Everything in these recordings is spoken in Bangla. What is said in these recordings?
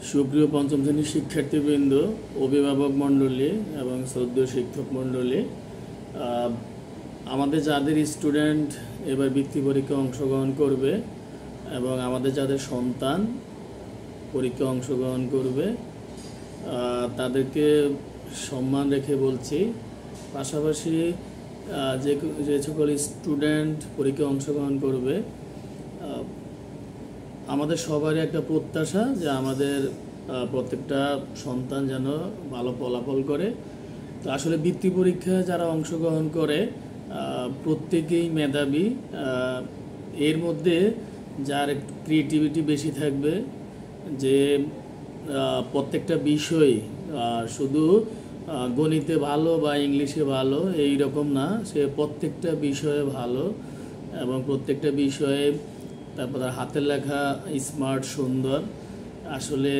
সুপ্রিয় পঞ্চম শ্রেণীর শিক্ষার্থীবৃন্দ, অভিভাবক মণ্ডলী এবং শ্রদ্ধেয় শিক্ষক মণ্ডলী, আমাদের যাদের স্টুডেন্ট এবার বৃত্তি পরীক্ষায় অংশগ্রহণ করবে এবং আমাদের যাদের সন্তান পরীক্ষায় অংশগ্রহণ করবে তাদেরকে সম্মান রেখে বলছি, পাশাপাশি যে সকল স্টুডেন্ট পরীক্ষায় অংশগ্রহণ করবে আমাদের সবারই একটা প্রত্যাশা যে আমাদের প্রত্যেকটা সন্তান যেন ভালো ফলাফল করে। তো আসলে বৃত্তি পরীক্ষায় যারা অংশগ্রহণ করে প্রত্যেকেই মেধাবী। এর মধ্যে যার একটু ক্রিয়েটিভিটি বেশি থাকবে, যে প্রত্যেকটা বিষয় শুধু গণিতে ভালো বা ইংলিশে ভালো এই রকম না, সে প্রত্যেকটা বিষয়ে ভালো এবং প্রত্যেকটা বিষয়ে তারপর হাতের লেখা স্মার্ট সুন্দর আসলে,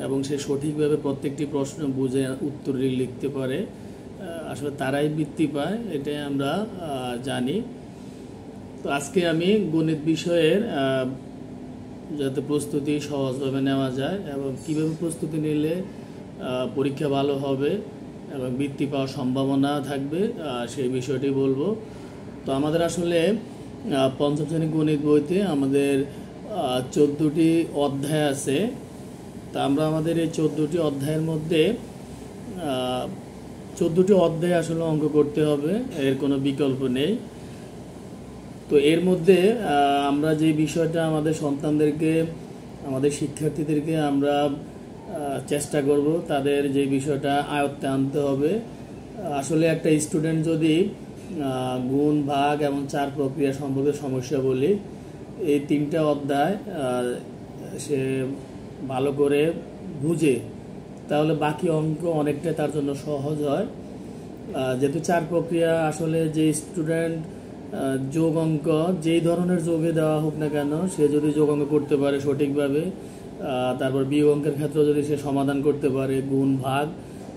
এবং সে সঠিকভাবে প্রত্যেকটি প্রশ্ন বুঝে উত্তর লিখতে পারে, আসলে তারাই বৃত্তি পায়, এটাই আমরা জানি। তো আজকে আমি গণিত বিষয়ের যাতে প্রস্তুতি সহজভাবে নেওয়া যায় এবং কীভাবে প্রস্তুতি নিলে পরীক্ষা ভালো হবে এবং বৃত্তি পাওয়ার সম্ভাবনা থাকবে সেই বিষয়টি বলবো। তো আমাদের আসলে পঞ্চম শ্রেণী গণিত বইতে আমাদের 14টি অধ্যায় আছে। তা আমরা আমাদের এই 14টি অধ্যায়ের মধ্যে 14টি অধ্যায় আসলে অঙ্ক করতে হবে, এর কোনো বিকল্প নেই। তো এর মধ্যে আমরা যে বিষয়টা আমাদের সন্তানদেরকে, আমাদের শিক্ষার্থীদেরকে আমরা চেষ্টা করব তাদের যে বিষয়টা আয়ত্তে আনতে হবে। আসলে একটা স্টুডেন্ট যদি গুণ, ভাগ এবং চার প্রক্রিয়া সম্পর্কে সমস্যা বলি, এই 3টা অধ্যায় সে ভালো করে বুঝে, তাহলে বাকি অঙ্ক অনেকটা তার জন্য সহজ হয়। যেহেতু চার প্রক্রিয়া আসলে যে স্টুডেন্ট যোগ অঙ্ক যেই ধরনের যোগে দেওয়া হোক না কেন, সে যদি যোগ অঙ্ক করতে পারে সঠিকভাবে, তারপর বিয়োগ অঙ্কের ক্ষেত্রে যদি সে সমাধান করতে পারে, গুণ ভাগ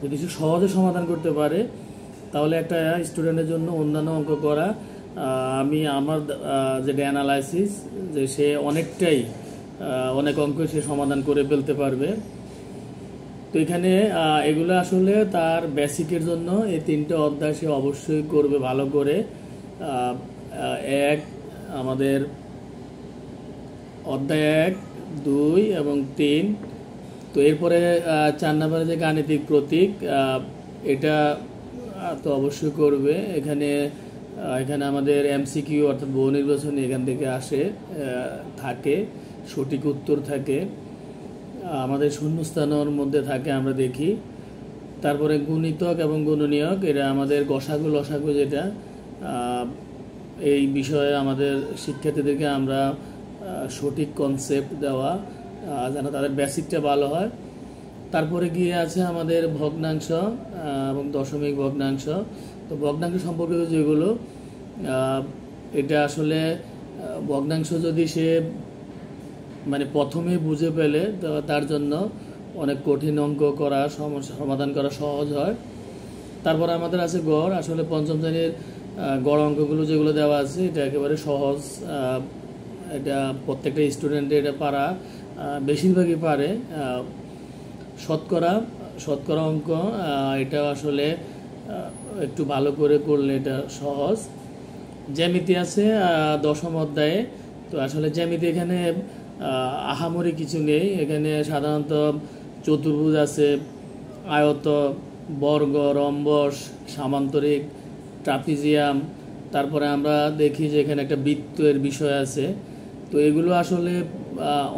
যদি সে সহজে সমাধান করতে পারে, তাহলে একটা স্টুডেন্টের জন্য অন্যান্য অঙ্ক করা, আমি আমার যেটা অ্যানালাইসিস, যে সে অনেক অঙ্ক সে সমাধান করে ফেলতে পারবে। তো এখানে এগুলো আসলে তার বেসিকের জন্য এই 3টে অধ্যায় সে অবশ্যই করবে ভালো করে। আমাদের অধ্যায় 1, 2 এবং 3। তো এরপরে 4 নম্বরে যে গাণিতিক প্রতীক, এটা তো অবশ্যই করবে। এখানে আমাদের এমসিকিউ অর্থাৎ বহু নির্বাচনী এখান থেকে থাকে, সঠিক উত্তর থাকে, আমাদের শূন্যস্থানের মধ্যে থাকে আমরা দেখি। তারপরে গুণিতক এবং গুণনীয়ক, এটা আমাদের গসাগু লসাগু, যেটা এই বিষয়ে আমাদের শিক্ষার্থীদেরকে আমরা সঠিক কনসেপ্ট দেওয়া যেন তাদের বেসিকটা ভালো হয়। তারপরে গিয়ে আছে আমাদের ভগ্নাংশ এবং দশমিক ভগ্নাংশ। তো ভগ্নাংশ সম্পর্কিত যেগুলো, এটা আসলে ভগ্নাংশ যদি সে প্রথমে বুঝে পেলে, তো তার জন্য অনেক কঠিন অঙ্ক করা, সমাধান করা সহজ হয়। তারপর আমাদের আছে গড়। আসলে পঞ্চম শ্রেণীর গড় অঙ্কগুলো যেগুলো দেওয়া আছে, এটা একেবারে সহজ, এটা প্রত্যেকটা স্টুডেন্টের এটা পারা বেশিরভাগই পারে। শতকরা অঙ্ক, এটা আসলে একটু ভালো করে করলে এটা সহজ। জ্যামিতি আছে 10ম অধ্যায়ে। তো আসলে জ্যামিতি এখানে আহামরি কিছু নেই, এখানে সাধারণত চতুর্ভুজ আছে, আয়ত, বর্গ, রম্বস, সামান্তরিক, ট্রাপিজিয়াম, তারপরে আমরা দেখি যে এখানে একটা বৃত্তের বিষয় আছে। তো এগুলো আসলে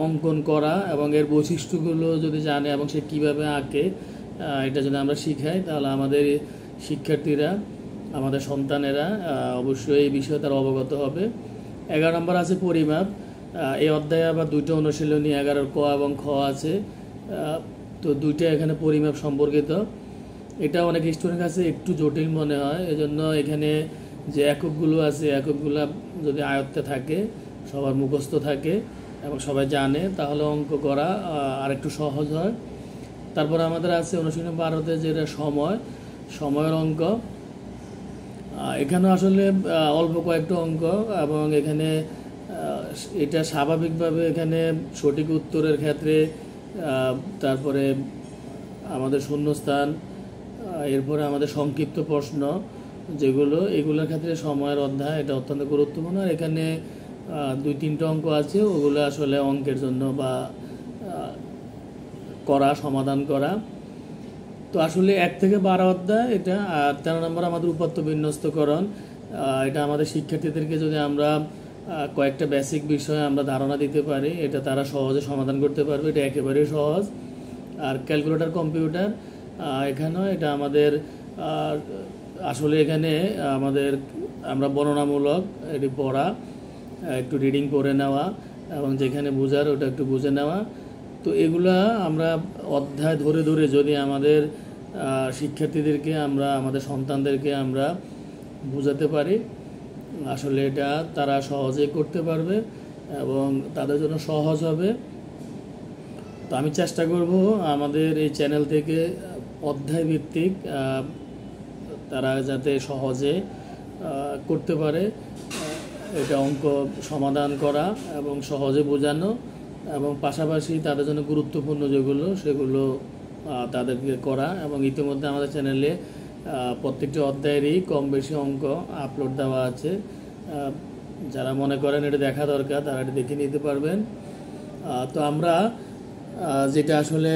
অঙ্কন করা এবং এর বৈশিষ্ট্যগুলো যদি জানে এবং সে কীভাবে আঁকে, এটা যদি আমরা শিখাই, তাহলে আমাদের শিক্ষার্থীরা, আমাদের সন্তানেরা অবশ্যই এই বিষয়ে তারা অবগত হবে। 11 নম্বর আছে পরিমাপ। এই অধ্যায়ে আবার 2টা অনুশীলনী 11 ক এবং খ আছে। তো 2টা এখানে পরিমাপ সম্পর্কিত। এটা অনেক স্টুডেন্টের কাছে একটু জটিল মনে হয়, এজন্য এখানে যে এককগুলো আছে, এককগুলো যদি আয়ত্তে থাকে, সবার মুখস্থ থাকে এবং সবাই জানে, তাহলে অঙ্ক করা আর একটু সহজ হয়। তারপর আমাদের আছে অনুশীলনী 12তে যেটা সময়ের অঙ্ক। এখানেও আসলে অল্প কয়েকটা অঙ্ক, এবং এখানে এটা স্বাভাবিকভাবে এখানে সঠিক উত্তরের ক্ষেত্রে তারপরে আমাদের শূন্যস্থান, এরপরে আমাদের সংক্ষিপ্ত প্রশ্ন যেগুলো, এগুলোর ক্ষেত্রে সময়ের অধ্যায় এটা অত্যন্ত গুরুত্বপূর্ণ। আর এখানে 2-3টা অঙ্ক আছে, ওগুলো আসলে অঙ্কের জন্য বা সমাধান করা। তো আসলে 1 থেকে 12 অধ্যায় এটা। আর 13 নম্বর আমাদের উপাত্ত বিন্যস্তকরণ। এটা আমাদের শিক্ষার্থীদেরকে যদি আমরা কয়েকটা বেসিক বিষয়ে আমরা ধারণা দিতে পারি, এটা তারা সহজে সমাধান করতে পারবে, এটা একেবারেই সহজ। আর ক্যালকুলেটর কম্পিউটার, এখানেও এটা আমাদের আসলে এখানে আমরা বর্ণনামূলক এটি পড়া, একটু রিডিং করে নেওয়া এবং যেখানে বোঝার ওটা একটু বুঝে নেওয়া। তো এগুলা আমরা অধ্যায় ধরে ধরে যদি আমাদের শিক্ষার্থীদেরকে আমাদের সন্তানদেরকে আমরা বোঝাতে পারি, আসলে এটা তারা সহজেই করতে পারবে এবং তাদের জন্য সহজ হবে। তো আমি চেষ্টা করব আমাদের এই চ্যানেল থেকে অধ্যায় ভিত্তিক তারা যাতে সহজে করতে পারে, এটা অঙ্ক সমাধান করা এবং সহজে বোঝানো, এবং পাশাপাশি তাদের জন্য গুরুত্বপূর্ণ যেগুলো সেগুলো তাদেরকে করা। এবং ইতিমধ্যে আমাদের চ্যানেলে প্রত্যেকটি অধ্যায়েরই কম বেশি অঙ্ক আপলোড দেওয়া আছে। যারা মনে করেন এটা দেখা দরকার তারা এটা দেখে নিতে পারবেন। তো আমরা যেটা আসলে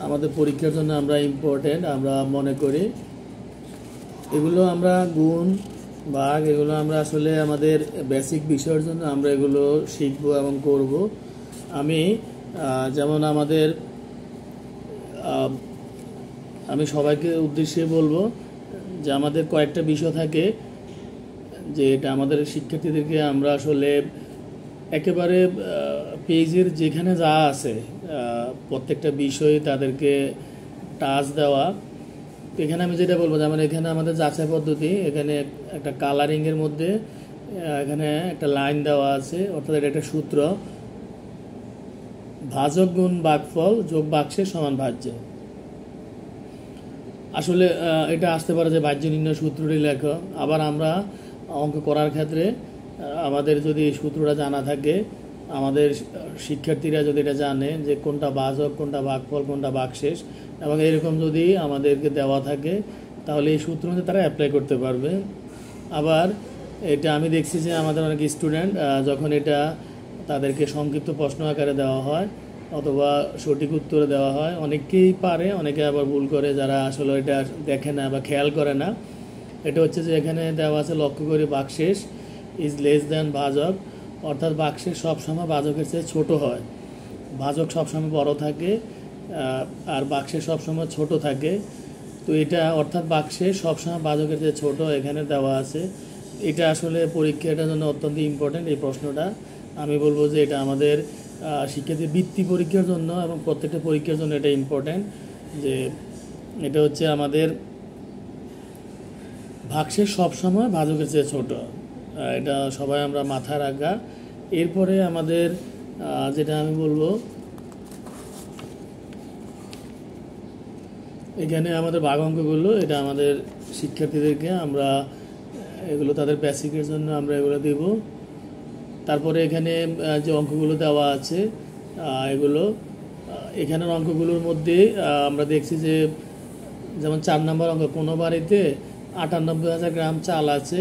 আমাদের পরীক্ষার জন্য আমরা ইম্পর্টেন্ট আমরা মনে করি, এগুলো আমরা গুণ ভাগ এগুলো আমরা আসলে আমাদের বেসিক বিষয়ের জন্য আমরা এগুলো শিখবো এবং করব। যেমন আমি সবাইকে উদ্দেশ্যে বলবো যে আমাদের কয়েকটা বিষয় থাকে যে এটা আমাদের শিক্ষার্থীদেরকে আমরা আসলে একেবারে পেজের যেখানে যা আছে প্রত্যেকটা বিষয়ে তাদেরকে টাচ দেওয়া। তো এখানে আমি যেটা বলবো, যেমন এখানে আমাদের যাচাই পদ্ধতি, এখানে একটা কালারিংয়ের মধ্যে এখানে একটা লাইন দেওয়া আছে, অর্থাৎ এটা একটা সূত্র, ভাজক গুণ ভাগফল যোগ ভাগশেষ সমান ভাজ্য। আসলে এটা আসতে পারে যে ভাজ্য নির্ণয় সূত্রটি লেখো। আবার আমরা অঙ্ক করার ক্ষেত্রে আমাদের যদি সূত্রটা জানা থাকে, আমাদের শিক্ষার্থীরা যদি এটা জানে যে কোনটা ভাজক, কোনটা ভাগফল, কোনটা ভাগশেষ, এবং এরকম যদি আমাদেরকে দেওয়া থাকে তাহলে এই সূত্র অনুযায়ী তারা অ্যাপ্লাই করতে পারবে। আবার এটা আমি দেখছি যে আমাদের অনেক স্টুডেন্ট যখন এটা তাদেরকে সংক্ষিপ্ত প্রশ্ন আকারে দেওয়া হয় অথবা সঠিক উত্তরে দেওয়া হয়, অনেকেই পারে, অনেকে আবার ভুল করে, যারা আসলে এটা দেখে না বা খেয়াল করে না। এটা হচ্ছে যে এখানে দেওয়া আছে লক্ষ্য করি ভাগশেষ ইজ লেস দ্যান ভাজক, অর্থাৎ ভাগশেষ সবসময় ভাজকের চেয়ে ছোট হয়, ভাজক সবসময় বড় থাকে আর ভাগশেষ সবসময় ছোট থাকে। তো এটা অর্থাৎ ভাগশেষ সবসময় ভাজকের চেয়ে ছোট এখানে দেওয়া আছে। এটা আসলে পরীক্ষাটার জন্য অত্যন্ত ইম্পর্টেন্ট এই প্রশ্নটা। আমি বলবো যে এটা আমাদের শিক্ষার্থীর বৃত্তি পরীক্ষার জন্য এবং প্রত্যেকটা পরীক্ষার জন্য এটা ইম্পর্টেন্ট, যে এটা হচ্ছে আমাদের ভাগশেষ সবসময় ভাজকের চেয়ে ছোট, এটা সবাই আমরা মাথায় রাখা। এরপরে আমাদের যেটা আমি বলবো, এখানে আমাদের ভাগ অঙ্কগুলো, এটা আমাদের শিক্ষার্থীদেরকে আমরা এগুলো তাদের বেসিকের জন্য আমরা এগুলো দেব। তারপরে এখানে যে অঙ্কগুলো দেওয়া আছে এগুলো, এখানের অঙ্কগুলোর মধ্যে আমরা দেখছি যে যেমন 4 নম্বর অঙ্ক, কোনো বাড়িতে 98,000 গ্রাম চাল আছে,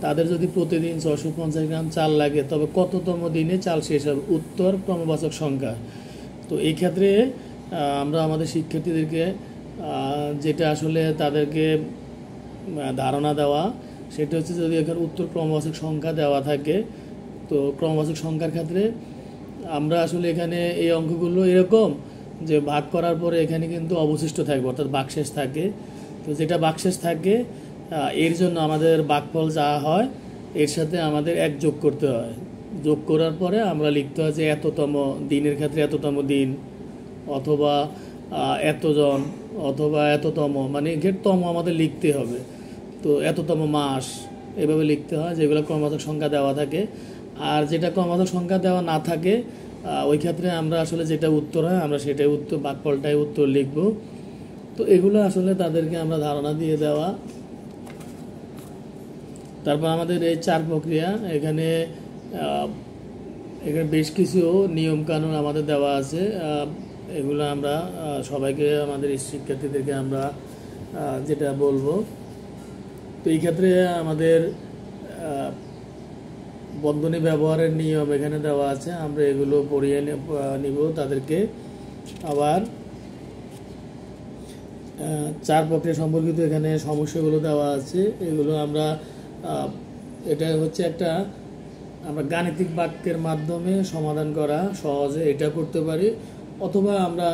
তাদের যদি প্রতিদিন 650 গ্রাম চাল লাগে তবে কততম দিনে চাল শেষ হবে? উত্তর ক্রমবাচক সংখ্যা। তো এই ক্ষেত্রে আমরা আমাদের শিক্ষার্থীদেরকে যেটা আসলে তাদেরকে ধারণা দেওয়া, সেটা হচ্ছে যদি এখানে উত্তর ক্রমবাচক সংখ্যা দেওয়া থাকে, তো ক্রমবাচক সংখ্যার ক্ষেত্রে আমরা আসলে এখানে এই অঙ্কগুলো এরকম যে ভাগ করার পরে এখানে কিন্তু অবশিষ্ট থাকবে, অর্থাৎ ভাগশেষ থাকে। তো যেটা ভাগশেষ থাকে এর জন্য আমাদের ভাগফল যা হয় এর সাথে আমাদের 1 যোগ করতে হয়। যোগ করার পরে আমরা লিখতে হয় যে এততম দিনের ক্ষেত্রে এততম দিন, অথবা এতজন, অথবা এততম, মানে তম আমাদের লিখতে হবে। তো এততম মাস এভাবে লিখতে হয়, যেগুলো ক্রমবাচক সংখ্যা দেওয়া থাকে। আর যেটা ক্রমবাচক সংখ্যা দেওয়া না থাকে ওই ক্ষেত্রে আমরা আসলে যেটা উত্তর হয় আমরা সেটাই উত্তর, ভাগফলটাই উত্তর লিখব। তো এগুলো আসলে তাদেরকে আমরা ধারণা দিয়ে দেওয়া। তারপর আমাদের এই 4 প্রক্রিয়া, এখানে বেশ কিছু নিয়ম কানুন আমাদের দেওয়া আছে। এগুলো আমরা সবাইকে, আমাদের শিক্ষার্থীদেরকে আমরা যেটা বলবো। তো এই ক্ষেত্রে আমাদের বন্ধনী ব্যবহারের নিয়ম এখানে দেওয়া আছে, আমরা এগুলো পড়িয়ে নিব তাদেরকে। আবার চার প্রক্রিয়া সম্পর্কিত এখানে সমস্যাগুলো দেওয়া আছে, এগুলো আমরা এটা হচ্ছে একটা আমরা গাণিতিক বাক্যের মাধ্যমে সমাধান করা, সহজে এটা করতে পারি, অথবা আমরা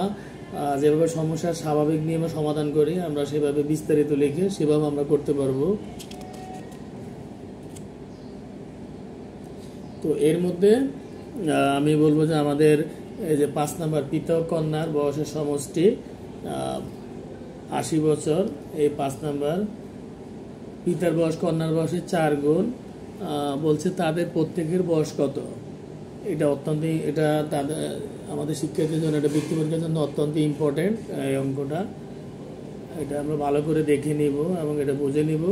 যেভাবে সমস্যার স্বাভাবিক নিয়মে সমাধান করি আমরা সেভাবে বিস্তারিত লিখে সেভাবে আমরা করতে পারবো। তো এর মধ্যে আমি বলবো যে আমাদের এই যে 5 নাম্বার পিতা ও কন্যার বয়সের সমষ্টি 80 বছর, এই 5 নাম্বার পিতার বয়স কন্যার বয়সের 4 গুণ, বলছে তাদের প্রত্যেকের বয়স কত। এটা অত্যন্ত, এটা তাদের আমাদের শিক্ষার্থীদের জন্য, এটা বৃত্তি পরীক্ষার জন্য অত্যন্ত ইম্পর্টেন্ট এই অঙ্কটা। এটা আমরা ভালো করে দেখে নিব এবং এটা বুঝে নিব।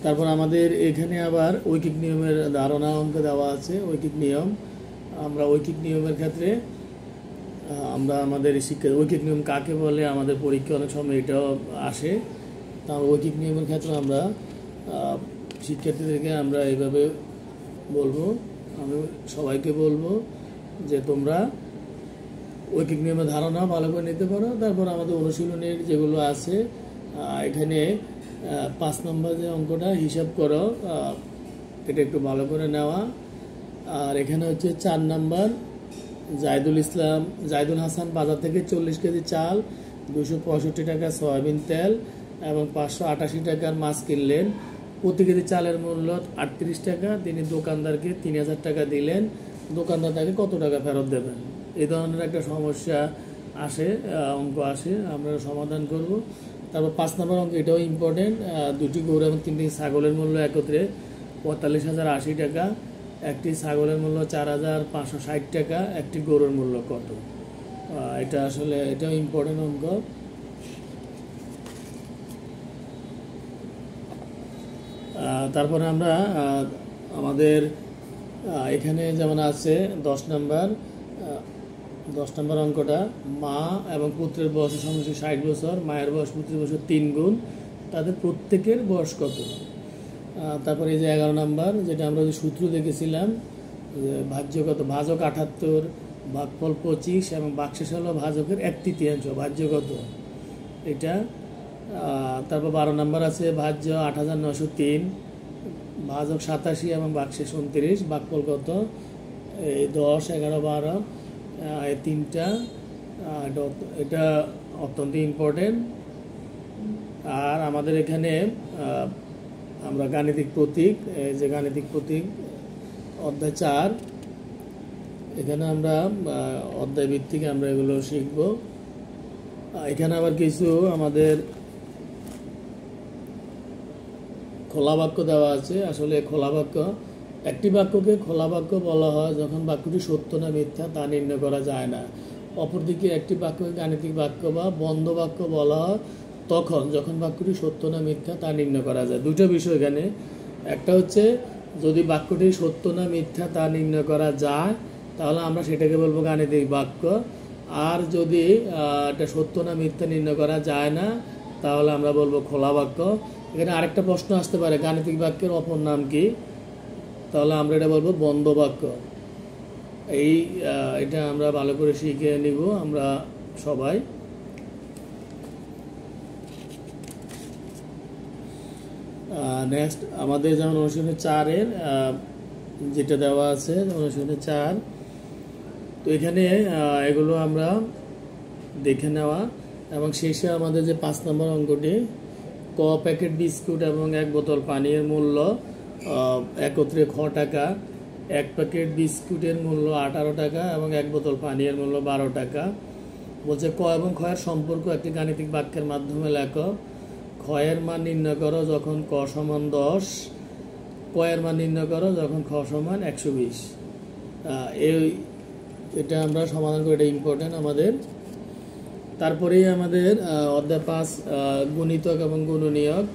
তারপর আমাদের এখানে আবার ঐকিক নিয়মের ধারণা অঙ্ক দেওয়া আছে, ঐকিক নিয়ম। আমরা ঐকিক নিয়মের ক্ষেত্রে আমরা আমাদের শিক্ষা, ঐকিক নিয়ম কাকে বলে আমাদের পরীক্ষা অনেক সময় এটাও আসে। তার ঐকিক নিয়মের ক্ষেত্রে আমরা শিক্ষার্থীদেরকে আমরা এইভাবে বলবো, আমি সবাইকে বলবো যে তোমরা ঐকিক নিয়মের ধারণা ভালো করে নিতে পারো। তারপর আমাদের অনুশীলনের যেগুলো আছে এখানে 5 নম্বর যে অঙ্কটা হিসাব করো, এটা একটু ভালো করে নেওয়া। আর এখানে হচ্ছে 4 নাম্বার জাহিদুল হাসান বাজার থেকে 40 কেজি চাল, 265 টাকা সয়াবিন তেল এবং 588 টাকার মাছ কিনলেন। প্রতি কেজি চালের মূল্য 38 টাকা। তিনি দোকানদারকে 3000 টাকা দিলেন, দোকানদার তাকে কত টাকা ফেরত দেবেন? এই ধরনের একটা সমস্যা আসে, অঙ্ক আসে, আমরা সমাধান করব। তারপর 5 নম্বর অঙ্ক, এটাও ইম্পর্টেন্ট। 2টি গরু এবং 3টি ছাগলের মূল্য একত্রে 45,080 টাকা। একটি ছাগলের মূল্য 4,560 টাকা। একটি গরুর মূল্য কত? এটা আসলে এটাও ইম্পর্টেন্ট অঙ্ক। তারপরে আমরা আমাদের এখানে যেমন আছে 10 নম্বর অঙ্কটা, মা এবং পুত্রের বয়সের সমষ্টি 60 বছর, মায়ের বয়স পুত্রের বয়স 3 গুণ, তাদের প্রত্যেকের বয়স কত? তারপরে এই যে 11 নম্বর, যেটা আমরা যে সূত্র দেখেছিলাম, ভাজ্য কত? ভাজক 78, ভাগফল 25 এবং বাকশেষ হলো ভাজকের 1/3, ভাজ্য কত? এটা। তারপর 12 নম্বর আছে ভাজ্য 8903, ভাজক 87 এবং বাকশেষ 29, ভাগফল কত? এই 10, 11, 12, এই 3টা। এটা অত্যন্ত ইম্পর্টেন্ট। আর আমাদের এখানে আমরা গাণিতিক প্রতীক, এই যে গাণিতিক প্রতীক অধ্যায় 4, এখানে আমরা অধ্যায় ভিত্তিক আমরা এগুলো শিখব। এখানে আবার কিছু আমাদের খোলা বাক্য দেওয়া আছে। আসলে খোলা বাক্য, একটি বাক্যকে খোলা বাক্য বলা হয় যখন বাক্যটি সত্য না মিথ্যা তা নির্ণয় করা যায় না। অপরদিকে একটি বাক্যকে গাণিতিক বাক্য বা বন্ধ বাক্য বলা হয় তখন যখন বাক্যটি সত্য না মিথ্যা তা নির্ণয় করা যায়। দুটো বিষয় এখানে, একটা হচ্ছে যদি বাক্যটি সত্য না মিথ্যা তা নির্ণয় করা যায় তাহলে আমরা সেটাকে বলবো গাণিতিক বাক্য। আর যদি এটা সত্য না মিথ্যা নির্ণয় করা যায় না তাহলে আমরা বলবো খোলা বাক্য। এখানে আরেকটা প্রশ্ন আসতে পারে, গাণিতিক বাক্যের অপর নাম কি? তাহলে আমরা এটা বলবো বন্ধ বাক্য। এটা আমরা ভালো করে শিখে নিব আমরা সবাই। নেক্সট আমাদের যেমন অনুশীলনী 4-এর যেটা দেওয়া আছে, অনুশীলনী 4, তো এখানে এগুলো আমরা দেখে নেওয়া এবং শেষে আমাদের যে 5 নম্বর অঙ্কটি, ক প্যাকেট বিস্কুট এবং 1 বোতল পানির মূল্য একত্রে খ টাকা। 1 প্যাকেট বিস্কুটের মূল্য 18 টাকা এবং 1 বোতল পানির মূল্য 12 টাকা। বলছে ক এবং খ এর সম্পর্ক একটি গাণিতিক বাক্যের মাধ্যমে লেখো। খ এর মান নির্ণয় করো যখন ক সমান 10, ক এর মান নির্ণয় করো যখন খ সমান 120। এটা আমরা সমাধান করি, এটা ইম্পর্টেন্ট আমাদের। তারপরেই আমাদের অধ্যায় 5 গুণিতক এবং গুণনীয়ক,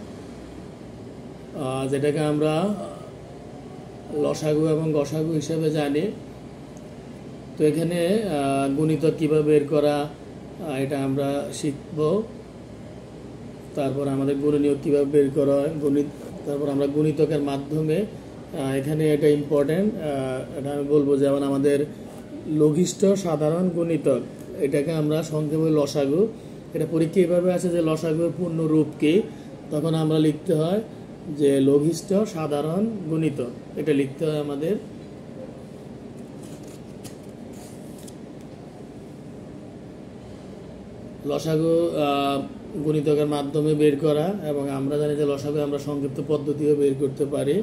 যেটাকে আমরা লসাগু এবং গসাগু হিসেবে জানি। তো এখানে গুণিতক কিভাবে বের করা এটা আমরা শিখব। তারপর আমাদের গুণনীয়ক কিভাবে বের করা হয়, তারপর আমরা গুণিতকের মাধ্যমে এখানে এটা ইম্পর্টেন্ট, এটা আমি বলবো, যেমন আমাদের লঘিষ্ঠ সাধারণ গুণিতক, এটাকে আমরা সংক্ষেপে লসাগু। এটা পরীক্ষা এভাবে আছে যে লসাগুর পূর্ণ রূপ কি, তখন আমরা লিখতে হয় যে লঘিষ্ঠ সাধারণ গুণিতক, এটা লিখতে হয় আমাদের। লসাগু গুণিতকের মাধ্যমে বের করা, এবং আমরা জানি যে লসাগু আমরা সংক্ষিপ্ত পদ্ধতিও বের করতে পারি।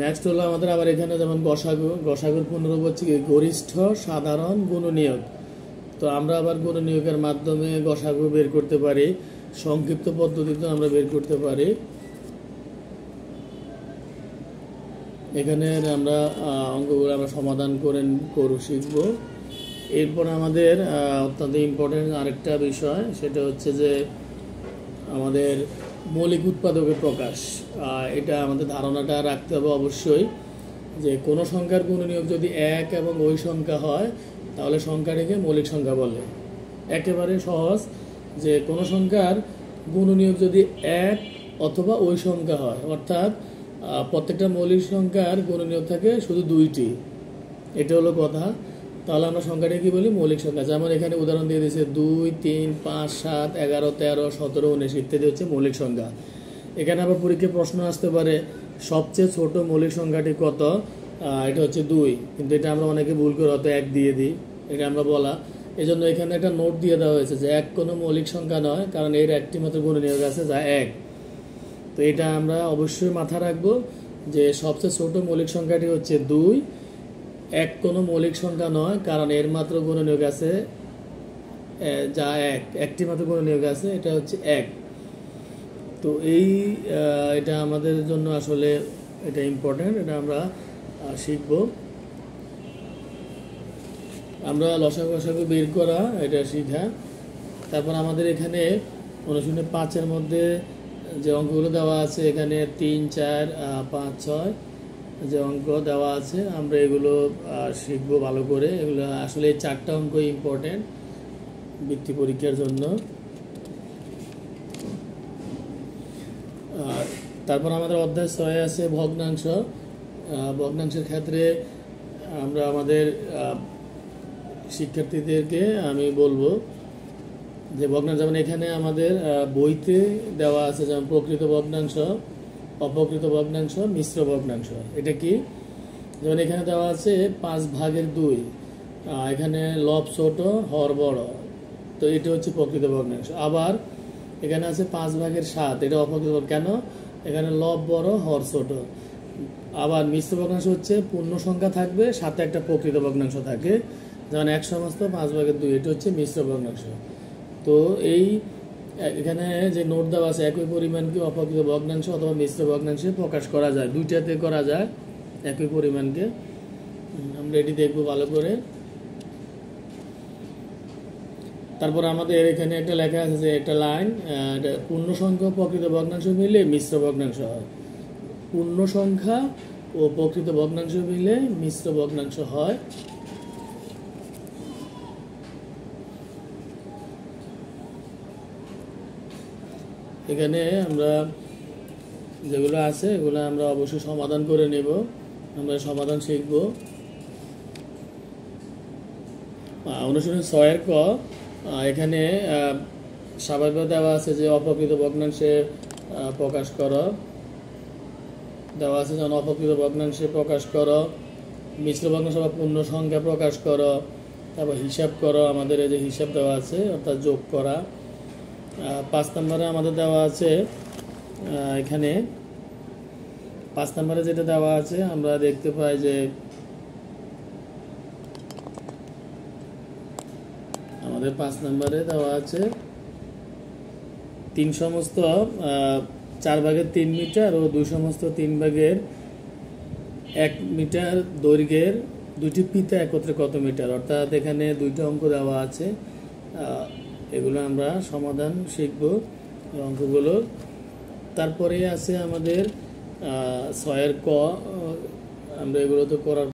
নেক্সট হলো আমাদের আবার এখানে যেমন গসাগুর পূর্ণরূপ হচ্ছে কি গরিষ্ঠ সাধারণ গুণনীয়ক। তো আমরা আবার গুণনীয়কের মাধ্যমে গসাগু বের করতে পারি, সংক্ষিপ্ত পদ্ধতিতে আমরা বের করতে পারি। এখানে আমরা অঙ্কগুলো আমরা সমাধান করে শিখব। এরপর আমাদের অত্যন্ত ইম্পর্টেন্ট আরেকটা বিষয়, সেটা হচ্ছে যে আমাদের মৌলিক উৎপাদকের প্রকাশ। এটা আমাদের ধারণাটা রাখতে হবে অবশ্যই, যে কোনো সংখ্যার গুণনীয়ক যদি এক এবং ওই সংখ্যা হয় তাহলে সংখ্যাটিকে মৌলিক সংখ্যা বলে। একেবারে সহজ, যে কোনো সংখ্যার গুণনীয়ক যদি এক অথবা ওই সংখ্যা হয়, অর্থাৎ প্রত্যেকটা মৌলিক সংখ্যার গুণনীয়ক থাকে শুধু দুইটি, এটা হলো কথা, তাহলে আমরা সংখ্যাটি কি বলি? মৌলিক সংখ্যা। যেমন এখানে উদাহরণ দিয়ে দিয়েছে 2, 3, 5, 7, 11, 13, 17, 19 ইত্যাদি হচ্ছে মৌলিক সংখ্যা। এখানে আবার পরীক্ষায় প্রশ্ন আসতে পারে সবচেয়ে ছোট মৌলিক সংখ্যাটি কত, এটা হচ্ছে 2, কিন্তু এটা আমরা অনেকে ভুল করে হয়তো 1 দিয়ে দিই, এটা আমরা বলা। এই জন্য এখানে একটা নোট দিয়ে দেওয়া হয়েছে যে 1 কোনো মৌলিক সংখ্যা নয়, কারণ এর একটি মাত্র গুণনীয়ক আছে যা 1। তো এটা আমরা অবশ্যই মাথা রাখবো যে সবচেয়ে ছোট মৌলিক সংখ্যাটি হচ্ছে 2, 1 কোনো মৌলিক সংখ্যা নয়, কারণ এর মাত্র গুণনীয়ক আছে যা 1, একটি মাত্র গুণনীয়ক আছে, এটা হচ্ছে 1। তো এটা আমাদের জন্য আসলে এটা ইম্পর্টেন্ট, এটা আমরা শিখব। আমরা লসাগু বের করা এটা শিখা। তারপর আমাদের এখানে অনুশীলনী 5-এর মধ্যে যে অঙ্কগুলো দেওয়া আছে, এখানে 3, 4, 5, 6 যে অঙ্ক দেওয়া আছে, আমরা এগুলো শিখবো ভালো করে। এগুলো আসলে এই 4টা অঙ্ক ইম্পর্টেন্ট বৃত্তি পরীক্ষার জন্য। তারপর আমাদের অধ্যায় 6 আছে ভগ্নাংশ। ভগ্নাংশের ক্ষেত্রে আমরা আমাদের শিক্ষার্থীদেরকে আমি বলবো যে ভগ্নাংশ, যেমন এখানে আমাদের বইতে দেওয়া আছে, যেমন প্রকৃত ভগ্নাংশ, অপ্রকৃত ভগ্নাংশ, মিশ্র ভগ্নাংশ। এটা কি? যেমন এখানে দেওয়া আছে 5/2, এখানে লব ছোট হর বড়, তো এটা হচ্ছে প্রকৃত ভগ্নাংশ। আবার এখানে আছে 5/7, এটা অপ্রকৃত। কেন? এখানে লব বড় হর ছোট। আবার মিশ্র ভগ্নাংশ হচ্ছে পূর্ণ সংখ্যা থাকবে, সাথে একটা প্রকৃত ভগ্নাংশ থাকে, যেমন 1 সমস্ত 5/2, এটা হচ্ছে মিশ্র ভগ্নাংশ। তো এখানে যে নোট দেওয়া আছে, একই পরিমাণকে অপ্রকৃত ভগ্নাংশ অথবা মিশ্র ভগ্নাংশে প্রকাশ করা যায়, দুইটাতে করা যায় একই পরিমাণকে। আমরা এটি দেখবো ভালো করে। তারপর আমাদের এখানে একটা লেখা আছে যে একটা লাইন, পূর্ণ সংখ্যা ও প্রকৃত ভগ্নাংশ মিলে মিশ্র ভগ্নাংশ হয়। পূর্ণ সংখ্যা ও প্রকৃত ভগ্নাংশ মিলে মিশ্র ভগ্নাংশ হয়। এখানে আমরা যেগুলো আছে এগুলো আমরা অবশ্যই সমাধান করে নেব, আমরা সমাধান শিখব। অনুশীলনী 6-এর ক, এখানে স্বাভাবিক দেওয়া আছে যে অপ্রকৃত ভগ্নাংশে প্রকাশ করো, দেওয়া আছে যেমন অপ্রকৃত ভগ্নাংশে প্রকাশ করো, মিশ্র ভগ্নাংশ বা পূর্ণ সংখ্যা প্রকাশ করো, তারপর হিসাব করো, আমাদের এই যে হিসাব দেওয়া আছে অর্থাৎ যোগ করা। 5 নম্বরে আমাদের দেওয়া আছে, এখানে 5 নম্বরে যেটা দেওয়া আছে আমরা দেখতে পাই যে আমাদের 5 নম্বরে দেওয়া আছে 3 সমস্ত 4/3 মিটার ও 2 সমস্ত 3/1 মিটার দৈর্ঘ্যের দুটি পিতা একত্রে কত মিটার। অর্থাৎ এখানে দুইটা অঙ্ক দেওয়া আছে, এগুলো আমরা সমাধান শিখব অঙ্কগুলো। তারপরে আছে আমাদের ছয়ের ক আমরা এগুলো তো করার